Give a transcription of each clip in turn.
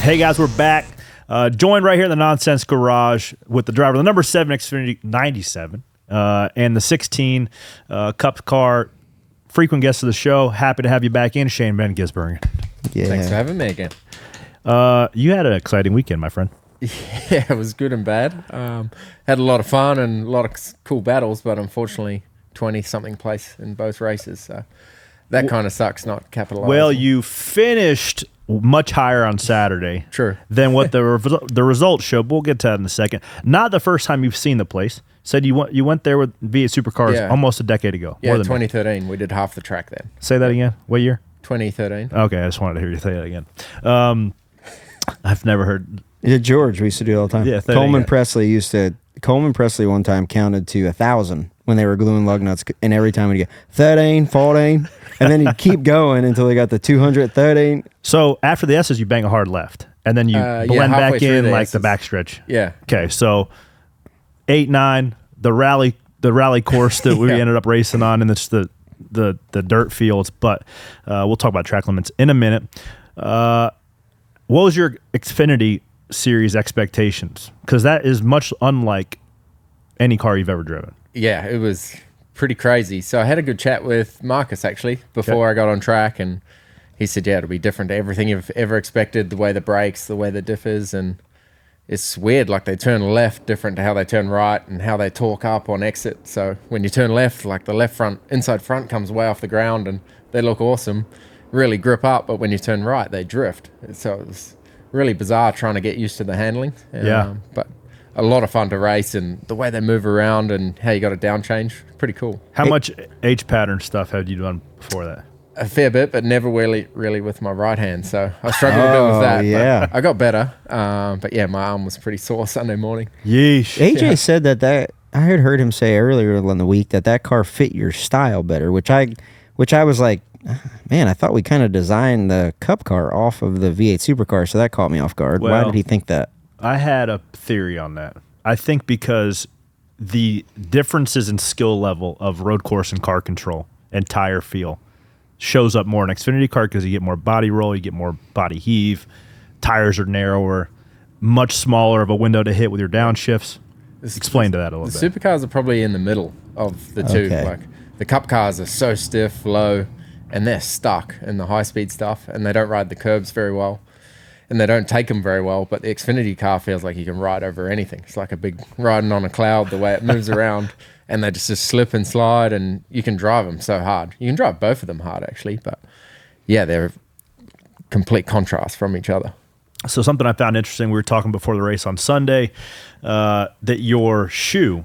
Hey guys, we're back. Joined right here in the Nonsense Garage with the driver of the number 7 Xfinity 97 and the 16 Cup car. Frequent guest of the show. Happy to have you back in, Shane Ben Gisbergen. Yeah. Thanks for having me again. You had an exciting weekend, my friend. Yeah, it was good and bad. Had a lot of fun and a lot of cool battles, but unfortunately 20-something place in both races. So that kind of sucks not capitalizing. Well, you finished much higher on Saturday than what the results show. But we'll get to that in a second. Not the first time you've seen the place. Said you went there with V8 Supercars almost a decade ago. Yeah, 2013. We did half the track then. Say that again. What year? 2013. Okay, I just wanted to hear you say that again. I've never heard. Yeah, George, we used to do it all the time. Yeah, Coleman Presley one time counted to 1,000 when they were gluing lug nuts, and every time he'd go 13, 14, and then he'd keep going until he got the 213. So after the S's, you bang a hard left, and then you blend back in like the backstretch. Yeah. Okay, so 8, 9, the rally course that we ended up racing on, and it's the dirt fields. But we'll talk about track limits in a minute. What was your Xfinity Series expectations? Because that is much unlike any car you've ever driven. Yeah, it was pretty crazy. So I had a good chat with Marcus, actually, before I got on track, and he said, yeah, it'll be different to everything you've ever expected, the way the brakes, the way the differs, and it's weird, like they turn left different to how they turn right and how they torque up on exit. So when you turn left, like the left front, inside front comes way off the ground and they look awesome, really grip up, but when you turn right, they drift. So it was really bizarre trying to get used to the handling. But a lot of fun to race, and the way they move around and how you got a down change, pretty cool. How much H-pattern stuff had you done before that? A fair bit, but never really with my right hand. So I struggled a bit with that. Yeah. But I got better. But yeah, my arm was pretty sore Sunday morning. Yeesh. AJ said that I had heard him say earlier in the week that car fit your style better, which I was like, man, I thought we kind of designed the Cup car off of the V8 Supercar, so that caught me off guard. Well, why did he think that? I had a theory on that. I think because the differences in skill level of road course and car control and tire feel shows up more in Xfinity car because you get more body roll, you get more body heave, tires are narrower, much smaller of a window to hit with your downshifts. Explain to that a little bit. The supercars are probably in the middle of the two. Okay. Like the Cup cars are so stiff, low, and they're stuck in the high-speed stuff, and they don't ride the curbs very well, and they don't take them very well. But the Xfinity car feels like you can ride over anything. It's like a big riding on a cloud the way it moves around, and they just slip and slide, and you can drive them so hard. You can drive both of them hard, actually, but yeah, they're complete contrast from each other. So something I found interesting, we were talking before the race on Sunday, that your shoe,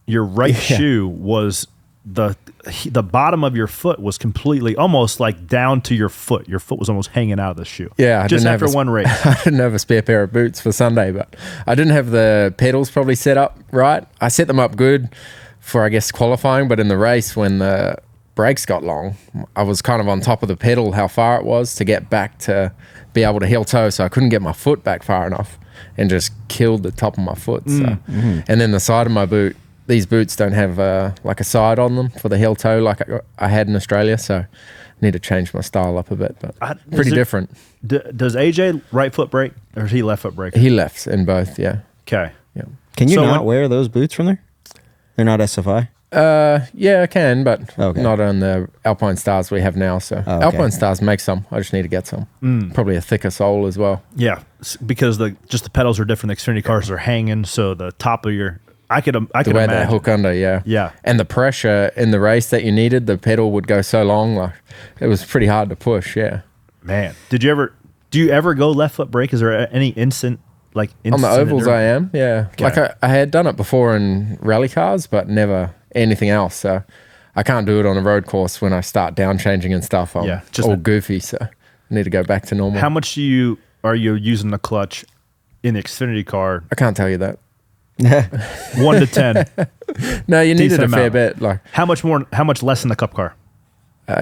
your right shoe was the bottom of your foot was completely almost like down to your foot. Your foot was almost hanging out of the shoe. Yeah. Just after one race. I didn't have a spare pair of boots for Sunday, but I didn't have the pedals probably set up right. I set them up good for, I guess, qualifying, but in the race when the brakes got long, I was kind of on top of the pedal, how far it was to get back to be able to heel toe, so I couldn't get my foot back far enough and just killed the top of my foot. And then the side of my boot, these boots don't have like a side on them for the heel toe like I had in Australia, so I need to change my style up a bit, but pretty different. Does AJ right foot brake or is he left foot brake? He lefts in both, yeah. Okay. Yeah. Can you not wear those boots from there? They're not SFI? Yeah, I can, but Okay. not on the Alpine Stars we have now. So okay. Alpine Stars make some. I just need to get some. Probably a thicker sole as well. Yeah, because the pedals are different. The Xfinity cars are hanging, so the top of your I could the way imagine. they hook under, yeah. Yeah. And the pressure in the race that you needed, the pedal would go so long, like it was pretty hard to push. Yeah. Man, do you ever go left foot brake? Is there any instant? On the ovals, I am. Yeah. Okay. Like I had done it before in rally cars, but never anything else. So I can't do it on a road course when I start down changing and stuff. I'm all goofy, so I need to go back to normal. How much are you using the clutch in the Xfinity car? I can't tell you that. 1 to 10. No, you needed a fair amount. bit. Like How much less in the Cup car?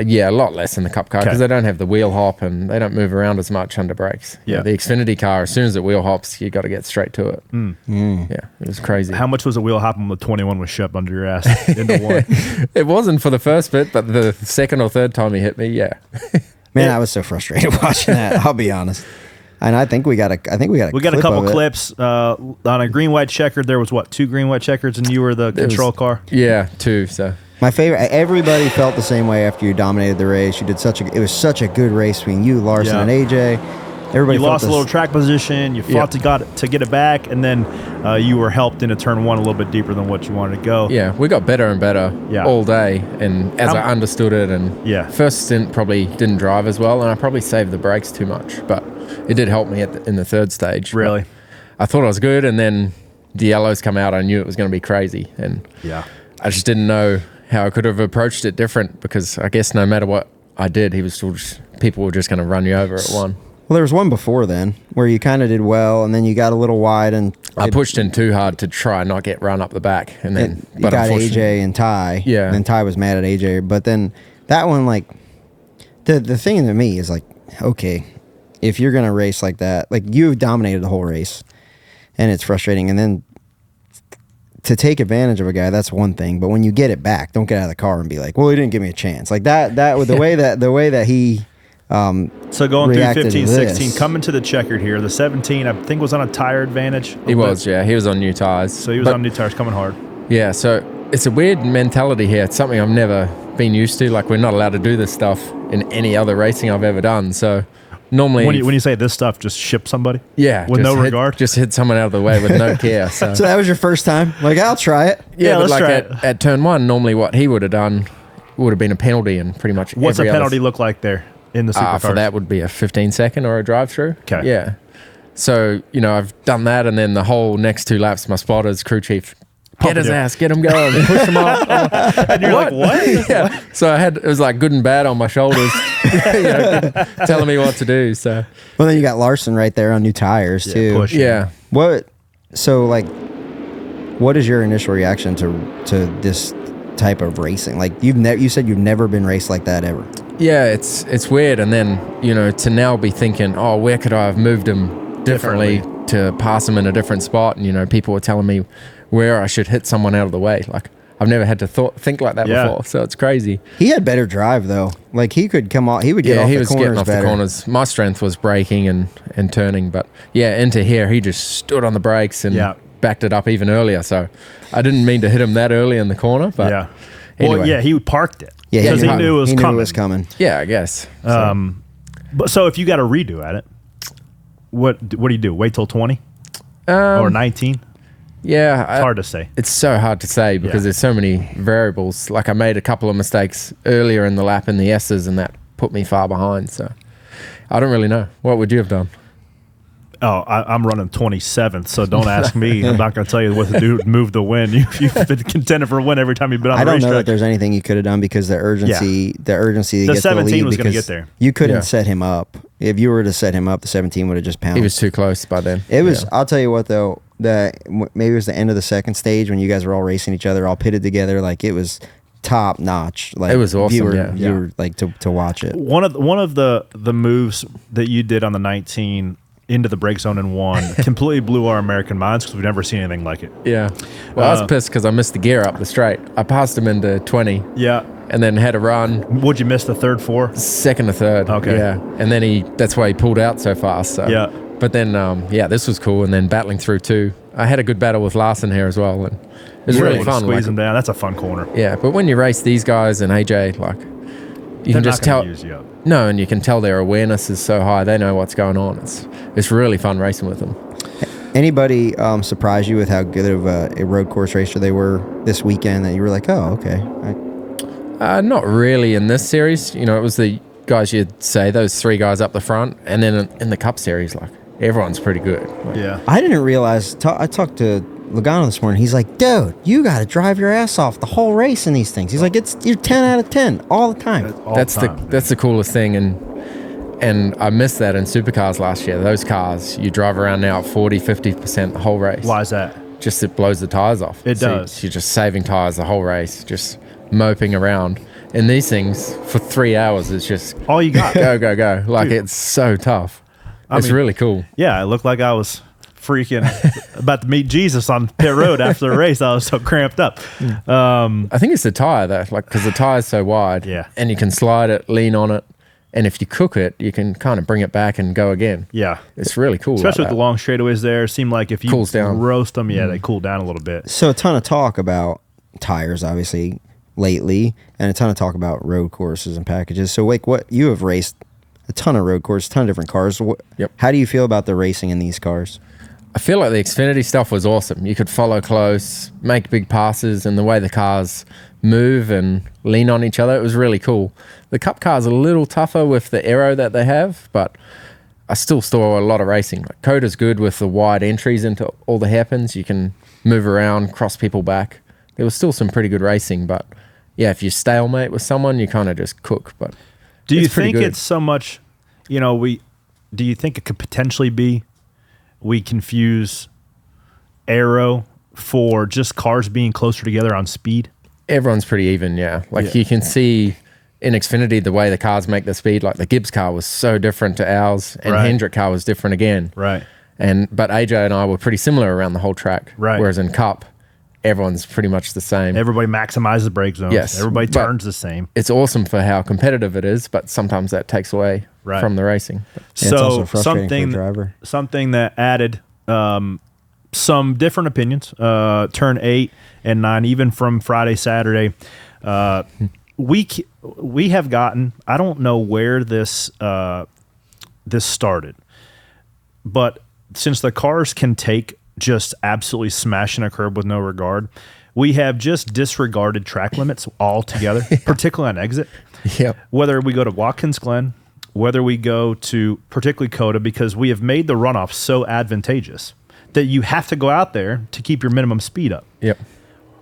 yeah, a lot less in the Cup car because they don't have the wheel hop and they don't move around as much under brakes. Yeah. The Xfinity car, as soon as it wheel hops, you got to get straight to it. Yeah, it was crazy. How much was the wheel hop when the 21 was shoved under your ass into one? It wasn't for the first bit, but the second or third time he hit me, yeah. Man, I was so frustrated watching that. I'll be honest. And I think we got a couple clips on a green white checkered. There was 2 green white checkers, and you were the control car. Yeah, 2. So my favorite. Everybody felt the same way after you dominated the race. You did it was such a good race between you, Larson, and AJ. Everybody you lost a little track position. You fought to get it back, and then you were helped into turn 1 a little bit deeper than what you wanted to go. Yeah, we got better and better all day, and as I understood it, and first stint probably didn't drive as well, and I probably saved the brakes too much, but it did help me in the third stage. Really, but I thought I was good, and then the yellows come out. I knew it was going to be crazy, and I just didn't know how I could have approached it different, because I guess no matter what I did, people were just going to run you over at one. Well, there was one before then where you kind of did well, and then you got a little wide, and I pushed in too hard to try and not get run up the back, and then you got AJ and Ty. Yeah, and then Ty was mad at AJ, but then that one, like the thing to me is like, okay, if you're gonna race like that, like you've dominated the whole race, and it's frustrating, and then to take advantage of a guy, that's one thing, but when you get it back, don't get out of the car and be like, well, he didn't give me a chance, like that the way that he. So going through 15, 16, coming to the checkered here, the 17, I think was on a tire advantage. He was on new tires. So he was on new tires, coming hard. Yeah, so it's a weird mentality here. It's something I've never been used to. Like, we're not allowed to do this stuff in any other racing I've ever done. So normally, when you say this stuff, just ship somebody. Yeah, with no regard. Just hit someone out of the way with no care. So that was your first time. Like, I'll try it. Yeah, but let's try it. At turn 1, normally what he would have done would have been a penalty, and pretty much. What's a penalty look like there? In the supercars? For that would be a 15-second or a drive-through. Okay. Yeah. So, I've done that, and then the whole next 2 laps, my spotters, crew chief, get his ass, get him going, push him off. And you're like, what? Yeah. So it was like good and bad on my shoulders, telling me what to do. So. Well, then you got Larson right there on new tires too. Pushing. Yeah. So like, what is your initial reaction to this type of racing? Like you said you've never been raced like that ever. Yeah, it's weird, and then to now be thinking, oh, where could I have moved him differently to pass him in a different spot? And people were telling me where I should hit someone out of the way. Like, I've never had to think like that before, so it's crazy. He had better drive though. Like, he could come off. He would get off the corners better. Getting off the corners. My strength was braking and turning, but into here he just stood on the brakes and backed it up even earlier. So I didn't mean to hit him that early in the corner, but anyway. Well, he parked it. Yeah, because he knew it was coming. Yeah, I guess. But so if you got a redo at it, what do you do? Wait till 20 or 19? Yeah, it's hard to say. It's so hard to say because there's so many variables. Like, I made a couple of mistakes earlier in the lap in the S's, and that put me far behind. So I don't really know. What would you have done? Oh, I'm running 27th, so don't ask me. I'm not going to tell you what to do to move the win. You've been contending for a win every time you've been on the racetrack. I don't know that there's anything you could have done because the urgency to get 17 to the lead was going to get there. You couldn't set him up. If you were to set him up, the 17 would have just pounced. He was too close by then. It was. I'll tell you what though. Maybe it was the end of the second stage when you guys were all racing each other, all pitted together. Like, it was top notch. Like, it was awesome. You were like to watch it. One of the moves that you did on the 19 into the brake zone and won completely blew our American minds because we've never seen anything like it. Yeah. Well, I was pissed because I missed the gear up the straight. I passed him into 20. Yeah. And then had a run. Would you miss the third, four? Second or third. Okay. Yeah. And then that's why he pulled out so fast. So. Yeah. But then, this was cool. And then battling through too. I had a good battle with Larson here as well. And it was really fun. Squeeze him down. That's a fun corner. Yeah. But when you race these guys and AJ, like, you can just tell. Use you up. No, and you can tell their awareness is so high. They know what's going on. It's really fun racing with them. Anybody surprise you with how good of a road course racer they were this weekend that you were like, oh, okay? Not really in this series. It was the guys you'd say, those 3 guys up the front. And then in the Cup Series, like, everyone's pretty good. Like, yeah. I didn't realize. I talked to Logano this morning. He's like, dude, you got to drive your ass off the whole race in these things. He's like, you're 10 out of 10 all the time. That's the coolest thing. And I missed that in supercars last year. Those cars, you drive around now at 40-50% the whole race. Why is that? Just it blows the tires off. It does. You're just saving tires the whole race, just moping around. And these things, for 3 hours, it's just all you got. Go. Like, dude, it's so tough. It's really cool. Yeah, it looked like I was freaking about to meet Jesus on pit road after the race. I was so cramped up. I think it's the tire though, like, because the tire's so wide. Yeah. And you can slide it, lean on it, And if you cook it, you can kind of bring it back and go again. Yeah. It's really cool. Especially like with the long straightaways there. It seemed like if you Cools down. roast them, they cool down a little bit. So a ton of talk about tires, obviously, lately, and a ton of talk about road courses and packages. So, like, what you have raced a ton of road courses, a ton of different cars. Yep. How do you feel about the racing in these cars? I feel like the Xfinity stuff was awesome. You could follow close, make big passes, and the way the cars move and lean on each other, it was really cool. The Cup car's a little tougher with the aero that they have, but I still saw a lot of racing. Like, COTA's good with the wide entries into all the hairpins. You can move around, cross people back. There was still some pretty good racing, but yeah, if you stalemate with someone, you kind of just cook. But do you think it's so much, do you think it could potentially be we confuse aero for just cars being closer together on speed? Everyone's pretty even, yeah. Like, you can see in Xfinity the way the cars make the speed. Like, the Gibbs car was so different to ours, and Hendrick car was different again. Right. But AJ and I were pretty similar around the whole track. Right. Whereas in Cup, everyone's pretty much the same. Everybody maximizes brake zones. Yes. Everybody turns the same. It's awesome for how competitive it is, but sometimes that takes away from the racing. Yeah, it's also frustrating something, for a driver. Something that added some different opinions, turn 8 and 9, even from Friday, Saturday. We have gotten, I don't know where this started, but since the cars can take just absolutely smashing a curb with no regard, we have just disregarded track limits altogether, particularly on exit. Yep. Whether we go to Watkins Glen, whether we go to particularly COTA, because we have made the runoff so advantageous that you have to go out there to keep your minimum speed up. Yep.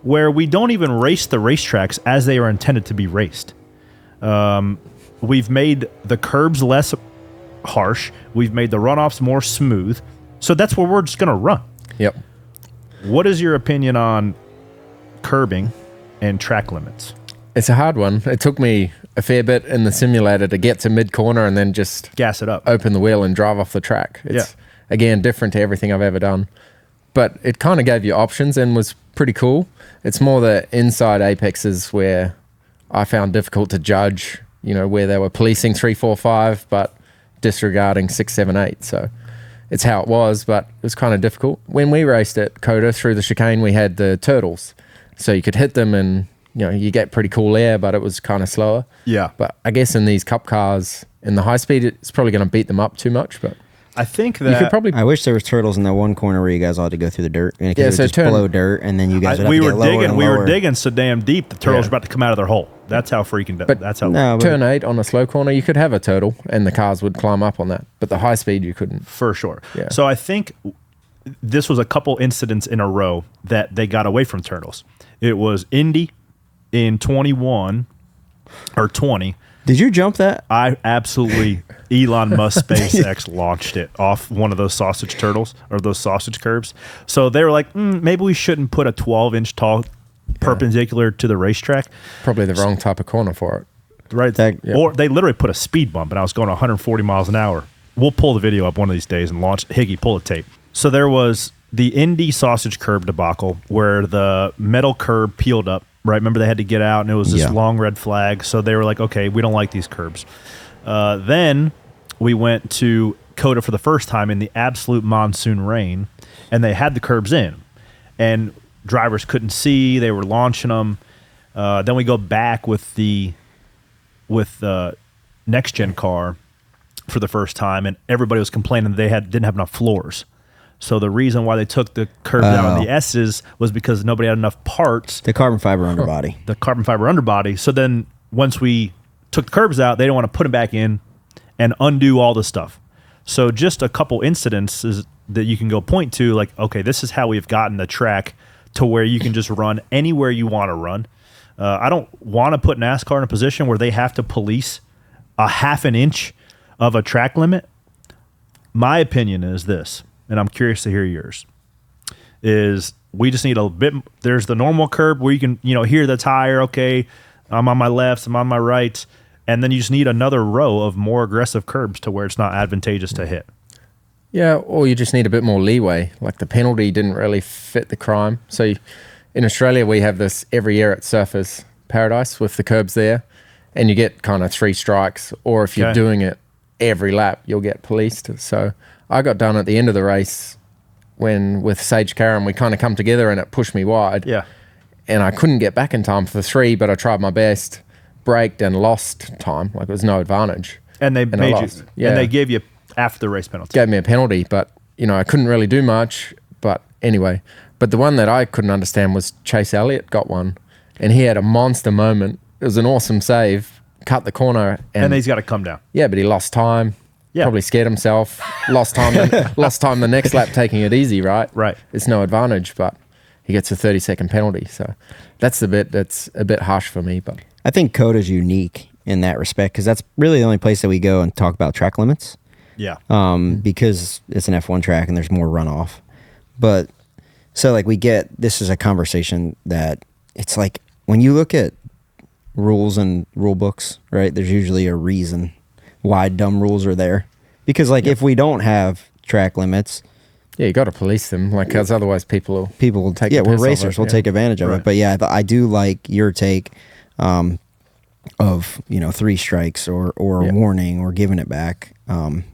Where we don't even race the racetracks as they are intended to be raced. We've made the curbs less harsh. We've made the runoffs more smooth. So that's where we're just going to run. Yep. What is your opinion on curbing and track limits? It's a hard one. It took me a fair bit in the simulator to get to mid-corner and then just gas it up, open the wheel and drive off the track. It's, again, different to everything I've ever done. But it kind of gave you options and was pretty cool. It's more the inside apexes where I found difficult to judge, where they were policing 3, 4, 5, but disregarding 6, 7, 8. So it's how it was, but it was kind of difficult. When we raced at COTA through the chicane, we had the turtles. So you could hit them and, you get pretty cool air, but it was kind of slower. Yeah. But I guess in these Cup cars, in the high speed, it's probably going to beat them up too much, but I think that you could probably. I wish there was turtles in that one corner where you guys all had to go through the dirt. And it would just blow dirt, and then you guys would have to get lower and we lower. were digging so damn deep, the turtles were about to come out of their hole. That's how freaking. But that's how. No, turn 8 on a slow corner, you could have a turtle, and the cars would climb up on that. But the high speed, you couldn't. For sure. Yeah. So I think this was a couple incidents in a row that they got away from turtles. It was Indy in 21 or 20. Did you jump that? I absolutely Elon Musk SpaceX launched it off one of those sausage turtles or those sausage curbs. So they were like, maybe we shouldn't put a 12-inch tall perpendicular to the racetrack. Probably the wrong type of corner for it. Right. Or they literally put a speed bump and I was going 140 miles an hour. We'll pull the video up one of these days and launch Higgy, pull a tape. So there was the Indy sausage curb debacle where the metal curb peeled up. Right, remember they had to get out, and it was this long red flag. So they were like, okay, we don't like these curbs. Then we went to COTA for the first time in the absolute monsoon rain, and they had the curbs in. And drivers couldn't see. They were launching them. Then we go back with the next-gen car for the first time, and everybody was complaining they didn't have enough floors. So the reason why they took the curbs out on the S's was because nobody had enough parts. The carbon fiber underbody. The carbon fiber underbody. So then once we took the curbs out, they didn't want to put them back in and undo all the stuff. So just a couple incidences that you can go point to, like, okay, this is how we've gotten the track to where you can just run anywhere you want to run. I don't want to put NASCAR in a position where they have to police a half an inch of a track limit. My opinion is this, and I'm curious to hear yours, is we just need a bit. There's the normal curb where you can, hear the tire. Okay, I'm on my left, I'm on my right. And then you just need another row of more aggressive curbs to where it's not advantageous to hit. Yeah, or you just need a bit more leeway. Like the penalty didn't really fit the crime. So in Australia, we have this every year at Surfers Paradise with the curbs there. and you get kind of 3 strikes, or if you're doing it every lap, you'll get policed. So I got done at the end of the race with Sage Karam, we kind of come together and it pushed me wide. Yeah. And I couldn't get back in time for the 3, but I tried my best, braked and lost time. Like, it was no advantage. And they made you, Yeah. and they gave you after the race penalty. Gave me a penalty, but, I couldn't really do much. But anyway, but the one that I couldn't understand was Chase Elliott got one, and he had a monster moment. It was an awesome save, cut the corner. And he's got to come down. Yeah, but he lost time. Yeah. Probably scared himself. Lost time the next lap taking it easy, right? Right. It's no advantage, but he gets a 30-second penalty. So that's a bit harsh for me. But I think COTA's unique in that respect because that's really the only place that we go and talk about track limits. Yeah. Because it's an F1 track and there's more runoff. But so like this is a conversation that it's like when you look at rules and rule books, right? There's usually a reason why dumb rules are there. Because like if we don't have track limits, yeah, you got to police them, like, because otherwise people will take. Yeah, the we're piss off racers. it, We'll take advantage of it. But yeah, I do like your take of 3 strikes or a warning or giving it back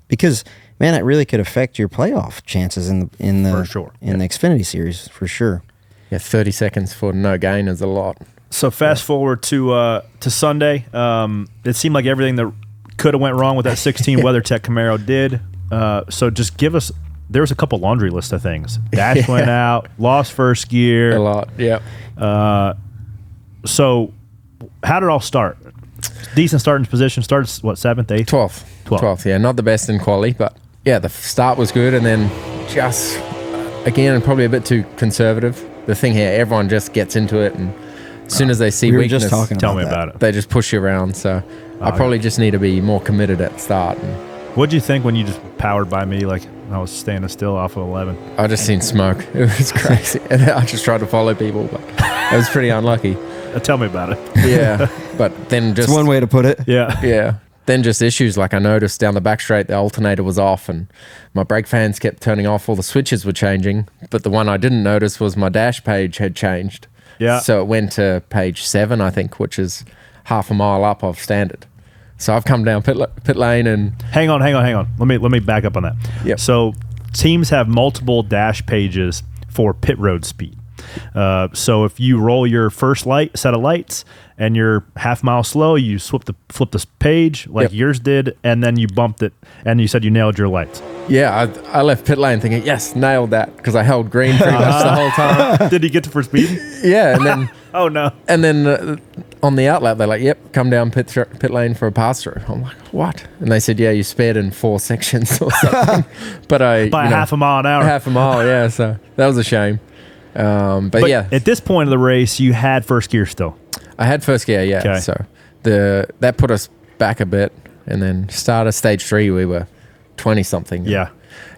because man, it really could affect your playoff chances in the For sure. in the Xfinity series for sure. Yeah, 30 seconds for no gain is a lot. So fast forward to Sunday. It seemed like everything that could have went wrong with that 16 WeatherTech Camaro did. So just give us. There was a couple laundry list of things. Dash went out, lost first gear. A lot, yeah. So how did it all start? Decent starting position. Starts what, 7th, 8th? 12th. Yeah, not the best in quali, but yeah, the start was good, and then just again probably a bit too conservative. The thing here, everyone just gets into it, and as soon as they see weakness, just talking tell about me that. about it. they just push you around. So I probably just need to be more committed at the start. And What'd you think when you just powered by me like I was standing still off of 11? I just seen smoke. It was crazy, and I just tried to follow people, but I was pretty unlucky. Tell me about it. Yeah, but then just It's one way to put it. Yeah. Yeah. Then just issues like I noticed down the back straight, the alternator was off and my brake fans kept turning off. All the switches were changing. But the one I didn't notice was my dash page had changed. Yeah. So it went to page 7, I think, which is half a mile up of standard. So I've come down pit lane and... Hang on. Let me back up on that. Yep. So teams have multiple dash pages for pit road speed. So if you roll your first set of lights and you're half mile slow, you flip this page like yours did, and then you bumped it, and you said you nailed your lights. Yeah, I left pit lane thinking, yes, nailed that, because I held green pretty much the whole time. Did he get to first speed? Yeah, and then... Oh, no. And then on the outlap, they're like, yep, come down pit lane for a pass-through. I'm like, what? And they said, yeah, you spared in 4 sections or something. But By half a mile an hour. Half a mile, yeah, so that was a shame. But yeah. At this point of the race, you had first gear still. I had first gear, yeah. Okay. So that put us back a bit, and then started stage 3, we were 20-something. Yeah.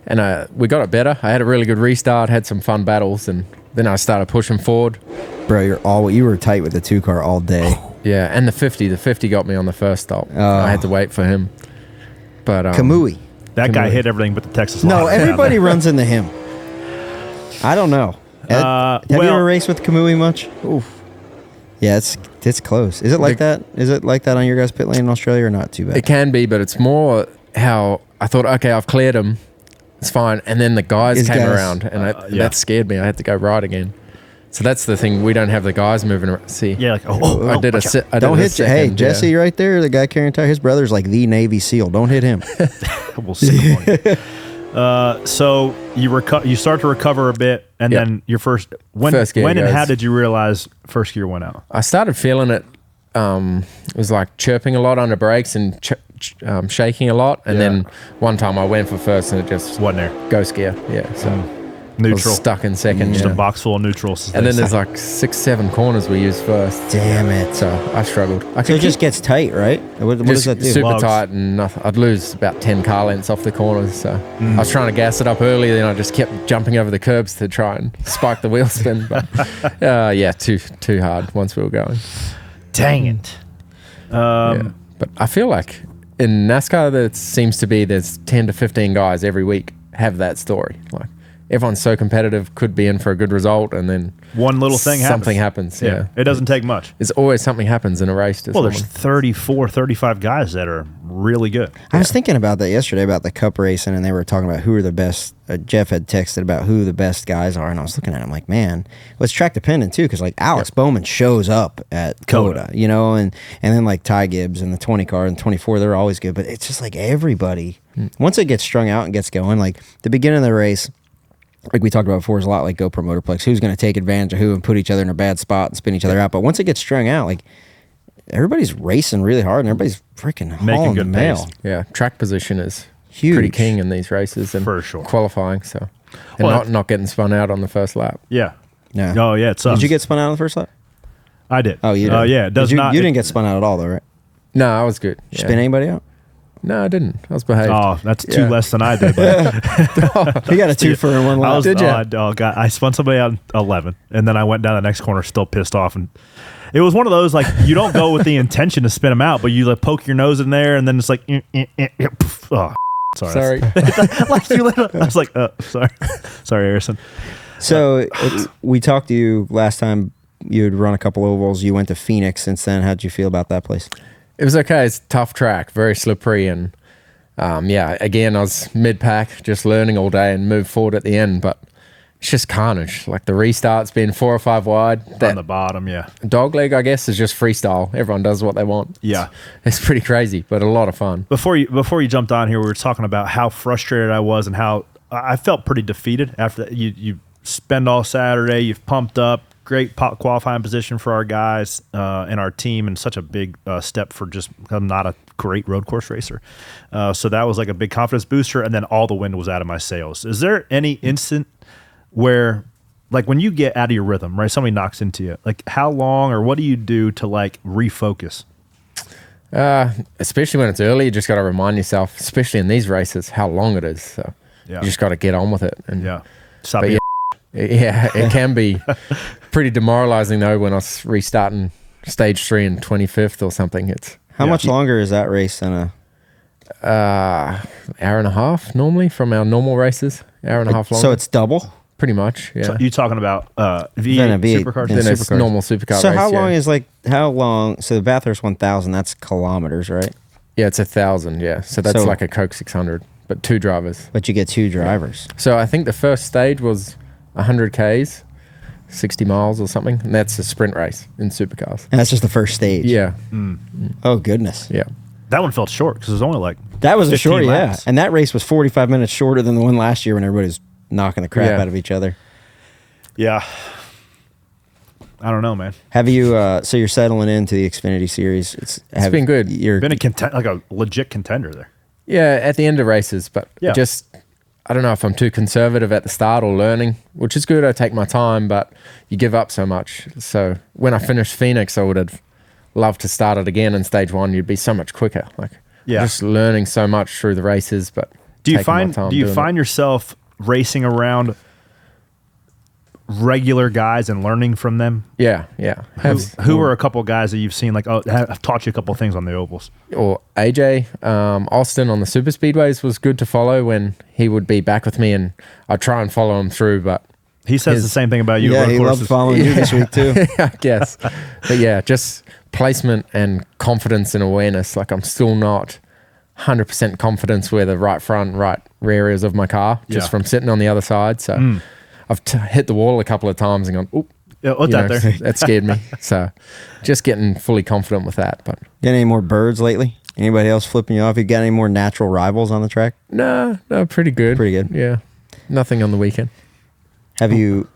And we got it better. I had a really good restart, had some fun battles, and then I started pushing forward. Bro, you were tight with the 2 car all day. Yeah, and the 50 got me on the first stop. I had to wait for him. But Kamui. That guy hit everything but the Texas No, line. everybody runs into him. I don't know. Have you ever raced with Kamui much? Oof. Yeah, it's close. Is it like that? Is it like that on your guys' pit lane in Australia or not too bad? It can be, but it's more how I thought, okay, I've cleared him. It's fine. And then the guys came around, and that scared me. I had to go right again. So that's the thing. We don't have the guys moving around. See, Yeah, like, I did a sit. Don't hit you. Hey, Jesse, right there, the guy carrying tire, his brother's like the Navy SEAL. Don't hit him. We'll see. So you start to recover a bit, and then your first gear when and goes. how did you realize first gear went out? I started feeling it. It was like chirping a lot under brakes and shaking a lot. And then one time I went for first, and it just Wasn't there? ghost gear. Yeah, so I was Neutral. stuck in second. Just yeah. a box full of neutrals. And then there's like 6-7 corners we use first. Damn it. So I struggled. So it just gets tight, right? What does that do? Super Logs. tight, and I'd lose about 10 car lengths off the corners. So I was trying to gas it up early, then I just kept jumping over the curbs to try and spike the wheel spin. But yeah, too hard once we were going. Dang it. Yeah. But I feel like in NASCAR, there seems to be there's 10 to 15 guys every week have that story. Like everyone's so competitive, could be in for a good result, and then one little thing something happens. Yeah. It doesn't take much. There's always something happens in a race to Well, there's someone. 34, 35 guys that are really good. I was thinking about that yesterday about the cup racing, and they were talking about who are the best. Jeff had texted about who the best guys are, and I was looking at him like, man, well, it's track dependent too, because like Alex Bowman shows up at COTA, you know, and then like Ty Gibbs and the 20 car and 24, they're always good, but it's just like everybody, once it gets strung out and gets going, like the beginning of the race, like we talked about before, is a lot like GoPro Motorplex. Who's going to take advantage of who and put each other in a bad spot and spin each other out? But once it gets strung out, like everybody's racing really hard and everybody's freaking hauling the mail. pace. Yeah, track position is Huge. pretty king in these races and For sure. qualifying. So, and Well, not getting spun out on the first lap. Yeah. Yeah. Oh, yeah. It sucks. Did you get spun out on the first lap? I did. Oh, you did? Yeah. It does you, not. You didn't get spun out at all, though, right? No, I was good. Did you spin anybody out? No, I didn't. I was behaved. Oh, that's two Yeah. less than I did. But You got a 2 for in one lap. Did ya? God, I spun somebody out 11, and then I went down the next corner still pissed off. And it was one of those, like, you don't go with the intention to spin them out, but you like poke your nose in there, and then it's like, poof. Oh, sorry. Like you I was like, sorry. Sorry, Harrison. So we talked to you last time. You had run a couple ovals. You went to Phoenix since then. How'd you feel about that place? It was okay. It's a tough track, very slippery, and again, I was mid-pack, just learning all day and moved forward at the end, but it's just carnage. Like the restarts being 4 or 5 wide. On That the bottom, yeah. dog leg, I guess, is just freestyle. Everyone does what they want. Yeah. It's pretty crazy, but a lot of fun. Before you jumped on here, we were talking about how frustrated I was and how I felt pretty defeated after that. You spend all Saturday, you've pumped up, great qualifying position for our guys and our team, and such a big step for just I'm not a great road course racer. So that was like a big confidence booster, and then all the wind was out of my sails. Is there any instant where, like when you get out of your rhythm, right? Somebody knocks into you. Like how long or what do you do to like refocus? Especially when it's early, you just got to remind yourself, especially in these races, how long it is. So Yeah. you just got to get on with it. And Yeah. Stop But being yeah, it can be pretty demoralizing though when I was restarting stage 3 and 25th or something. It's How Yeah. much longer is that race than a? hour and a half normally from our normal races. Hour and a half longer. So it's double. pretty much. Yeah. So you talking about Then a V8 V8, supercars? then Then it's supercars. normal supercar So race. how long yeah. is so the Bathurst 1000? That's kilometers, right? Yeah, it's 1,000. Yeah, so that's So- like a Coke 600, but 2 drivers. But you get 2 drivers. So I think the first stage was 100 k's, 60 miles or something, and that's a sprint race in supercars. And that's just the first stage. Yeah, Oh goodness. yeah. That one felt short because it was only like That was a 15 short, yeah. laps. And that race was 45 minutes shorter than the one last year when everybody was knocking the crap Yeah. out of each other. Yeah. I don't know, man. Have you? So you're settling into the Xfinity series. It's been good. You're Been like a legit contender there. Yeah, at the end of races, but Yeah. just, I don't know if I'm too conservative at the start or learning, which is good. I take my time, but you give up so much. So when I finished Phoenix, I would have loved to start it again in stage 1. You'd be so much quicker. Like, Yeah. just learning so much through the races, but Do you taking my find time do you doing find yourself racing around regular guys and learning from them? it. Yeah. Who are a couple guys that you've seen like have taught you a couple things on the ovals? Or AJ Austin on the super speedways was good to follow when he would be back with me, and I'd try and follow him through, but He says the same thing about you. yeah. at road He courses. loved following you this week too. I guess. But yeah, just placement and confidence and awareness. Like, I'm still not 100% confidence where the right front, right rear is of my car, just Yeah. from sitting on the other side. So I've hit the wall a couple of times and gone, oop, Yeah, what's that there? that scared me. So just getting fully confident with that. But Got any more birds lately? Anybody else flipping you off? You got any more natural rivals on the track? no, pretty good. Pretty good. Yeah. Nothing on the weekend. Have you?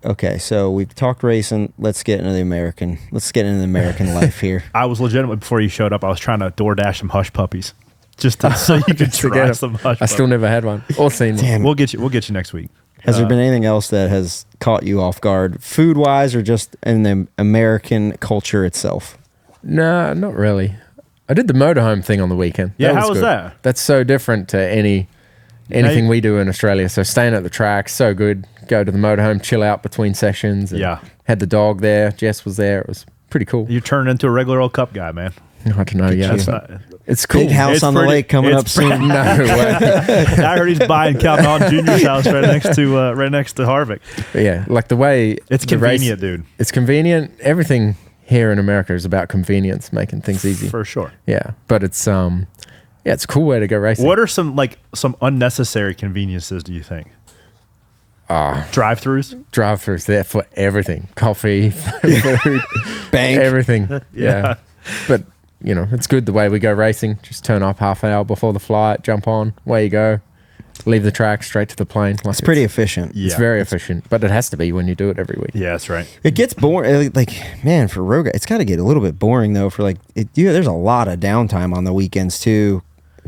Okay, so we've talked racing. Let's get into the American. Let's get into the American life here. I was legitimately before you showed up. I was trying to DoorDash some hush puppies, just so you could To try get 'em. some hush. I still puppies. never had one or seen one. Damn. We'll get you next week. Has there been anything else that has caught you off guard, food wise, or just in the American culture itself? No, not really. I did the motorhome thing on the weekend. Yeah, how was good. that? That's so different to anything we do in Australia. So staying at the track, so good. Go to the motorhome, chill out between sessions. And Yeah. had the dog there. Jess was there. It was pretty cool. You turned into a regular old cup guy, man. I don't know. Yeah, That's but not- It's cool. Big house It's on the pretty- lake coming it's up soon. No way. I heard he's buying Calhoun Jr.'s house right next to Harvick. But yeah, like the way It's the race- convenient, dude. It's convenient. Everything here in America is about convenience, making things easy. For sure. Yeah, but it's it's a cool way to go racing. What are some unnecessary conveniences, do you think? Drive-throughs? Drive-throughs there for everything, coffee, food, Bank. everything. Yeah. Yeah, but it's good the way we go racing. Just turn up half an hour before the flight, jump on, away you go, leave the track straight to the plane. Like It's pretty efficient. Yeah. It's very efficient, but it has to be when you do it every week. Yeah, that's right. It gets boring. Like, man, for road guy, it's got to get a little bit boring though. For like, there's a lot of downtime on the weekends too.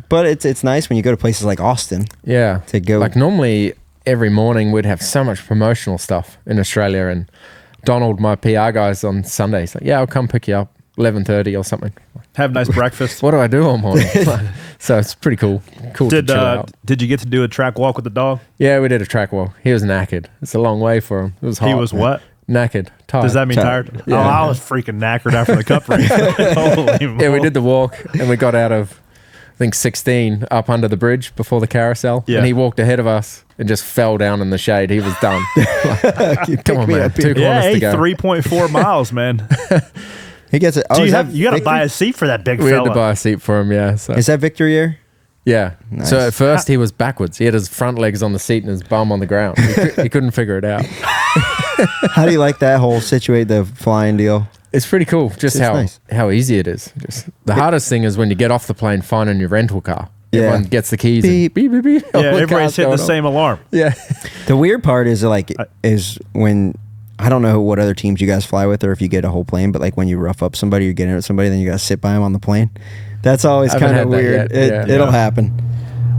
But it's nice when you go to places like Austin. Yeah, To go- like normally every morning we'd have so much promotional stuff in Australia, and Donald, my PR guys, on Sundays, like, yeah, I'll come pick you up 11:30 or something. Have a nice breakfast. What do I do all morning? So it's pretty cool. Cool to chill out. Did you get to do a track walk with the dog? Yeah, we did a track walk. He was knackered. It's a long way for him. It was hot. He was what? Knackered. Tired. Does that mean tired? Yeah. Oh, I was freaking knackered after the cup race. Holy Yeah, we moly. did the walk, and we got out of, I think, 16 up under the bridge before the carousel. Yeah. And he walked ahead of us and just fell down in the shade. He was done. Come on, me man. up here. 2 corners Yeah, to go. 3.4 miles, man. He gets it. Oh, Do is you that got to Victory? buy a seat for that big We fella. had to buy a seat for him, yeah. So. Is that Victory Year? Yeah. Nice. So at first he was backwards. He had his front legs on the seat and his bum on the ground. He couldn't figure it out. How do you like that whole the flying deal? It's pretty cool, just It's nice. how easy it is. Just the hardest thing is when you get off the plane, finding your rental car. Yeah. Everyone gets the keys. Beep. And beep, beep, beep. All Yeah, the everybody's cars hitting the going same alarm. off. Yeah. The weird part is is when I don't know what other teams you guys fly with or if you get a whole plane, but like when you rough up somebody, you're getting at somebody, then you got to sit by them on the plane. That's always I haven't kind of had that weird. yet. Yeah. It'll Yeah. happen.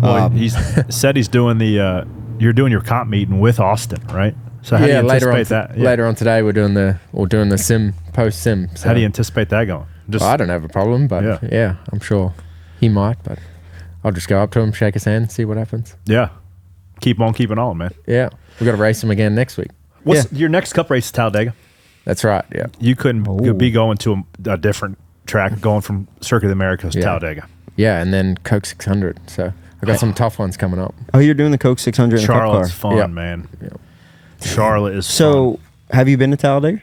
Well, he's said he's doing the. You're doing your comp meeting with Austin, right? So how do you anticipate that? Yeah. Later on today, we're doing the sim post sim. So. How do you anticipate that going? Just Well, I don't have a problem, but Yeah. yeah, I'm sure he might. But I'll just go up to him, shake his hand, see what happens. yeah, keep on keeping on, man. Yeah, we got to race him again next week. What's your next cup race? Is Talladega. That's right. Yeah. You couldn't Oh. be going to a different track, going from Circuit of the Americas to Yeah. Talladega. Yeah, and then Coke 600. So I've got some tough ones coming up. Oh, you're doing the Coke 600 in the cup car. Charlotte's fun, Yeah. man. Yeah. Charlotte is So, have you been to Talladega?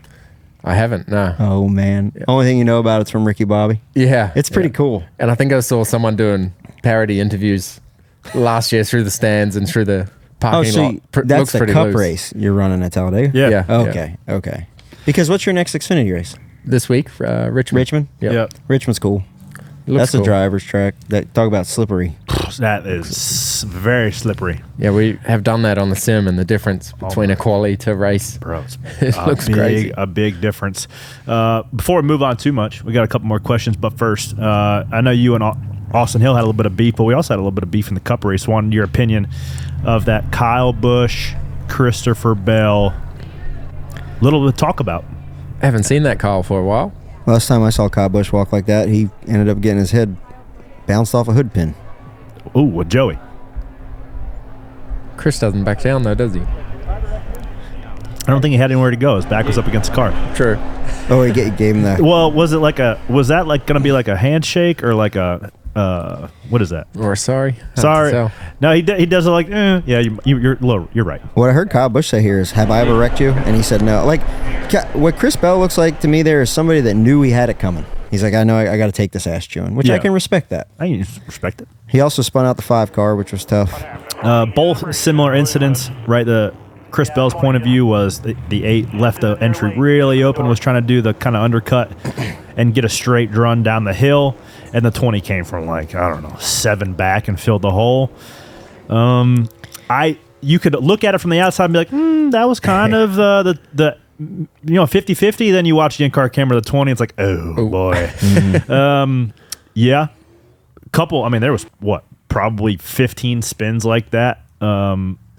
I haven't. No. Oh man, only thing you know about it's from Ricky Bobby. Yeah. It's pretty yeah. cool. And I think I saw someone doing parody interviews last year through the stands and through the Oh, parking so lot. that's Looks the pretty cup loose. race you're running at Talladega. Yeah. Yeah. Okay. Because what's your next Xfinity race? This week, Richmond. Richmond. Yep. Yeah. Richmond's cool. Looks That's cool. a driver's track. That talk about slippery. That is very slippery, Yeah, we have done that on the sim, and the difference between my- a quali to race. bro. It's It looks crazy. A big difference. Before we move on too much, we got a couple more questions. But first, I know you and Austin Hill had a little bit of beef, but we also had a little bit of beef in the Cup race. Wanted your opinion of that Kyle Busch, Christopher Bell. Little to talk about. I haven't seen that Kyle for a while. Last time I saw Kyle Busch walk like that, he ended up getting his head bounced off a hood pin. Ooh, with Joey. Chris doesn't back down though, does he? I don't think he had anywhere to go. His back was up against the car. True. Oh, he gave him that. Well, was that like going to be like a handshake or like a what is that? Or sorry. Hard to Sorry. tell. No, he does it like, yeah, you're right. What I heard Kyle Busch say here is, "Have I ever wrecked you?" And he said no. Like what Chris Bell looks like to me, there is somebody that knew he had it coming. He's like, I know I got to take this ass chewing, which I Yeah. can respect that. I can respect it. He also spun out the 5 car, which was tough. Both similar incidents, right? The Chris Bell's point of view was the 8 left the entry really open, was trying to do the kind of undercut and get a straight run down the hill, and the 20 came from like, I don't know, 7 back and filled the hole. You could look at it from the outside and be like, that was kind of the 50-50. Then you watch the in-car camera, the 20, it's like, oh boy. Yeah. Couple, I mean, there was probably 15 spins like that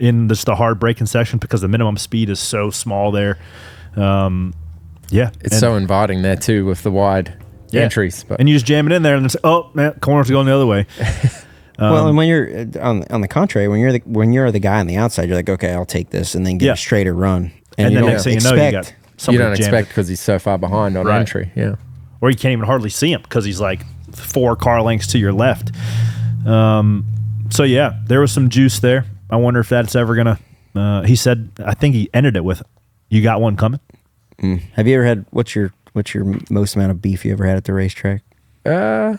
in just the hard braking section because the minimum speed is so small there. Yeah. It's so inviting there too with the wide entries. But And you just jam it in there and then say, oh, man, corner's going the other way. Well, and when you're on the contrary, when you're the guy on the outside, you're like, okay, I'll take this and then get Yeah. a straighter run. And you then don't next thing you know, you got you somebody don't jammed expect because he's so far behind on Right. entry. Yeah. or you can't even hardly see him because he's like 4 car lengths to your left. So yeah, there was some juice there. I wonder if that's ever gonna. He said, I think he ended it with, "You got one coming." Have you ever had what's your most amount of beef you ever had at the racetrack? I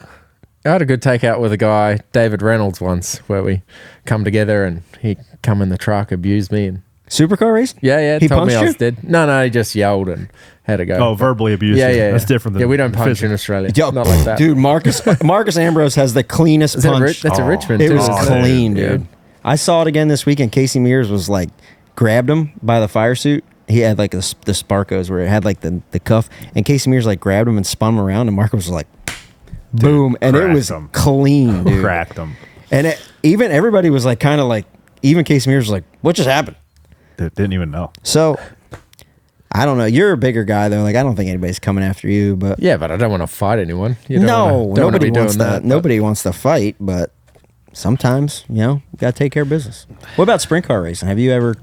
had a good takeout with a guy, David Reynolds, once, where we come together and he come in the truck, abused me, and Supercar racing? yeah, He told me punched I was you? dead. No, he just yelled and had to go. Oh, verbally abused. Yeah, you. yeah, That's different than we don't punch physical. in Australia. Yo, Not like that, dude. Marcus Ambrose has the cleanest Is that punch. That's a Richmond. It too, was isn't clean, Yeah. dude. I saw it again this weekend. Casey Mears was like, grabbed him by the fire suit. He had like the Sparkos where it had like the cuff, and Casey Mears like grabbed him and spun him around, and Marcus was like, boom, and it cracked was him. clean, dude. Cracked them. And even everybody was like, kind of like, even Casey Mears was like, what just happened? Didn't even know. So, I don't know. You're a bigger guy though. Like, I don't think anybody's coming after you, but Yeah, but I don't want to fight anyone. You nobody wants doing that. Nobody wants to fight, but sometimes, you gotta take care of business. What about sprint car racing? Have you ever?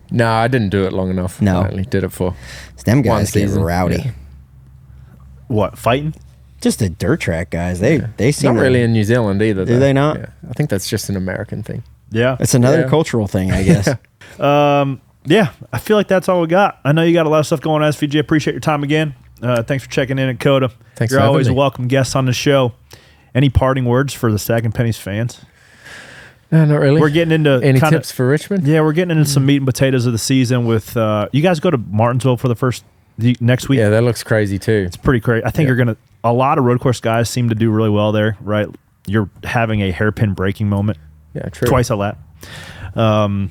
No, I didn't do it long enough. No. I only did it for Them one guys get season. rowdy. Yeah. What, fighting? Just the dirt track guys. They seem Not really in New Zealand either. Do though. they not? Yeah. I think that's just an American thing. Yeah. It's another Yeah. cultural thing, I guess. Yeah, I feel like that's all we got. I know you got a lot of stuff going on, SVG. Appreciate your time again. Thanks for checking in at COTA. Thanks You're for having always a me. welcome guest on the show. Any parting words for the Stacking Pennies fans? No, not really. We're getting into Any kinda- tips for Richmond? Yeah, we're getting into some meat and potatoes of the season with you guys go to Martinsville for next week. Yeah, that looks crazy too. It's pretty crazy. I think a lot of road course guys seem to do really well there, right? You're having a hairpin braking moment Yeah, true. twice a lap. Do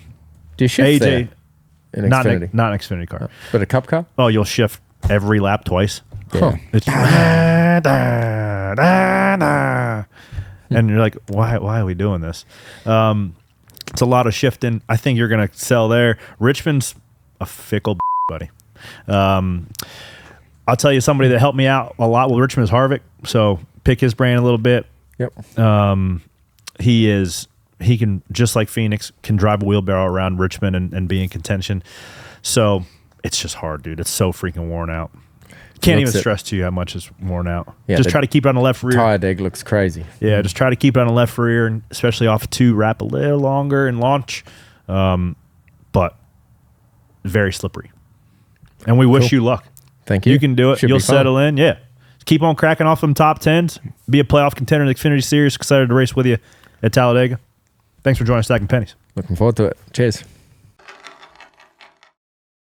you shift there AJ, in not Xfinity? an Xfinity car. But a cup car? Oh, you'll shift every lap twice. Huh. It's da, da, da, da. And you're like, why are we doing this? It's a lot of shifting. I think you're going to sell there. Richmond's a fickle buddy. I'll tell you somebody that helped me out a lot with Richmond is Harvick. So pick his brain a little bit. Yep. He can, just like Phoenix, can drive a wheelbarrow around Richmond and be in contention. So it's just hard, dude. It's so freaking worn out. Can't even stress to you how much it's worn out. Yeah, just the try to keep it on the left rear. Tire dig looks crazy. Yeah, just try to keep it on the left rear, and especially off 2, wrap a little longer and launch. But very slippery. And we wish you luck. Thank you. You can do it. Should You'll be fun. settle in. Yeah. Keep on cracking off them top 10s. Be a playoff contender in the Xfinity Series. Excited to race with you at Talladega. Thanks for joining Stacking Pennies. Looking forward to it. Cheers.